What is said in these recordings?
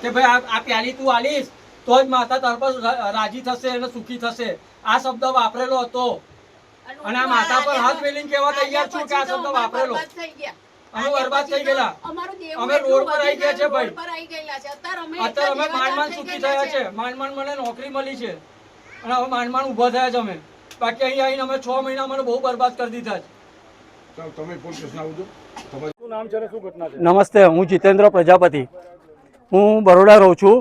કે ભાઈ આ પ્યાલી તું આલીશ તો જ માતા તાર પર રાજી થશે અને સુખી થશે, આ શબ્દ વાપરેલો હતો અને આ માતા પર હાથ મેલીને કહેવા તૈયાર છું કે આ શબ્દ વાપરેલો. અમે બરબાદ થઈ ગયેલા, અમે રોડ પર આવી ગયા છે ભાઈ. અત્યારે અમે માંડ સુખી થયા છે, માંડ મને નોકરી મળી છે અને હવે માંડ ઉભા થયા છે અમે. બાકી અહીં આવીને અમે 6 મહિના મને બહુ બરબાદ કરી દીધા છે. તમે પોલીસ સ્ટેશન આવજો. તમારું નામ છે, શું ઘટના છે? નમસ્તે, હું જીતેન્દ્ર પ્રજાપતિ. હું બરોડા રહું છું,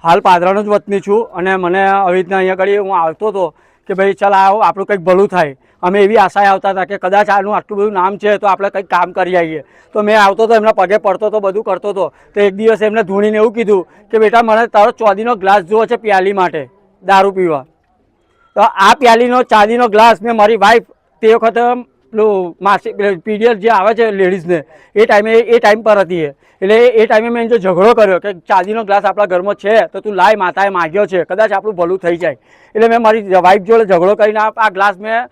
હાલ પાદરાનો જ વતની છું. અને મને આવી રીતના અહીંયા આગળ હું આવતો હતો કે ભાઈ ચાલ આપણું કંઈક ભલું થાય. અમે એવી આશાએ આવતા હતા કે કદાચ આનું આટલું બધું નામ છે તો આપણે કંઈક કામ કરી આવીએ. તો મેં આવતો હતો, એમના પગે પડતો હતો, બધું કરતો હતો. તો એક દિવસ એમને ધૂણીને એવું કીધું કે બેટા મને તારો ચાંદીનો ગ્લાસ જોવો છે પ્યાલી માટે દારૂ પીવા. તો આ પ્યાલીનો ચાંદીનો ગ્લાસ મેં મારી વાઈફ તે વખતે પેલું માસિક પીરિયડ જે આવે છે લેડીઝને એ ટાઈમ પર હતી. એટલે એ ટાઈમે મેં જો ઝઘડો કર્યો કે ચાંદીનો ગ્લાસ આપણા ઘરમાં છે તો તું લાય, માતાએ માગ્યો છે, કદાચ આપણું ભલું થઈ જાય. એટલે મેં મારી વાઈફ જોડે ઝઘડો કરીને આ ગ્લાસ મેં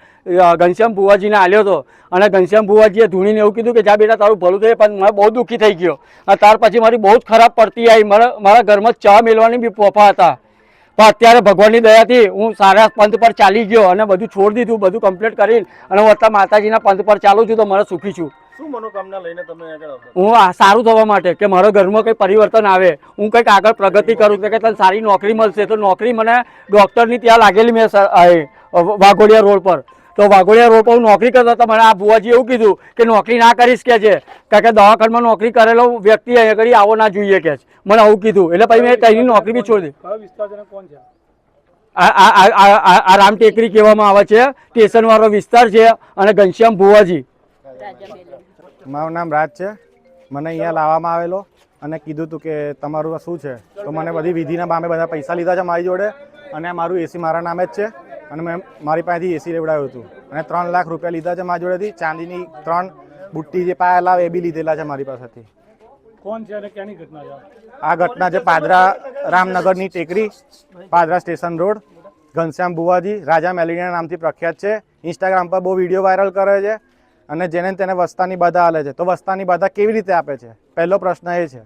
ઘનશ્યામ ભુવાજીને આલ્યો હતો. અને ઘનશ્યામ ભુવાજીએ ધૂણીને એવું કીધું કે જા બેટા તારું ભલું થઈ. પણ મને બહુ દુઃખી થઈ ગયો. અને ત્યાર પછી મારી બહુ જ ખરાબ પડતી આવી. મારા ઘરમાં ચા મેળવાની બી પોફા હતા. પણ અત્યારે ભગવાનની દયાથી હું સારા પંથ પર ચાલી ગયો અને બધું છોડી દીધું, બધું કમ્પ્લીટ કરીને અને હું અત્યારે માતાજીના પંથ પર ચાલું છું. તો મને સુખી છું. શું મનોકામના લઈને તમે આગળ આવતા? હું સારું થવા માટે કે મારા ઘરમાં કંઈ પરિવર્તન આવે, હું કંઈક આગળ પ્રગતિ કરું કે તને સારી નોકરી મળશે. તો નોકરી મને ડૉક્ટરની ત્યાં લાગેલી મેં વાઘોડિયા રોડ પર. તો વાઘોડિયા રોડ પર હું નોકરી કરતો હતો. મને આ ભુવાજી એવું કીધું કે નોકરી ના કરીશ કે છે, કારણ કે દવાખાનામાં નોકરી કરેલો વ્યક્તિ અહીંયા આગળ આવો ના જોઈએ કે છે. મને આવું કીધું. એટલે પછી મેં ત્યાંની નોકરી બી છોડી દીધી. કયો વિસ્તાર છે, કોણ છે? આ રામ ટેકરી કહેવામાં આવે છે, સ્ટેશનવાળો વિસ્તાર છે. અને ઘનશ્યામ ભુવાજી. મારું નામ રાજ છે. મને અહીંયા લાવવામાં આવેલો અને કીધું હતું કે તમારું શું છે. તો મને બધી વિધિના બામે બધા પૈસા લીધા છે મારી જોડે. અને મારું એસી મારા નામે જ છે. અને મેં મારી પાસેથી એસી લેવડાવ્યું હતું અને 3 લાખ રૂપિયા લીધા છે મારી જોડેથી. ચાંદીની 3 બુટ્ટી જે પાયેલા એ બી લીધેલા છે મારી પાસેથી. કોણ છે અને ક્યાંની ઘટના છે? આ ઘટના છે પાદરા રામનગરની ટેકરી, પાદરા સ્ટેશન રોડ. ઘનશ્યામ ભુવાજી રાજા મેલેડિયા નામથી પ્રખ્યાત છે. ઇન્સ્ટાગ્રામ પર બહુ વિડીયો વાયરલ કરે છે અને જેને તેને વસ્તાની બાધા આલે છે. તો વસ્તાની બાધા કેવી રીતે આપે છે, પહેલો પ્રશ્ન એ છે.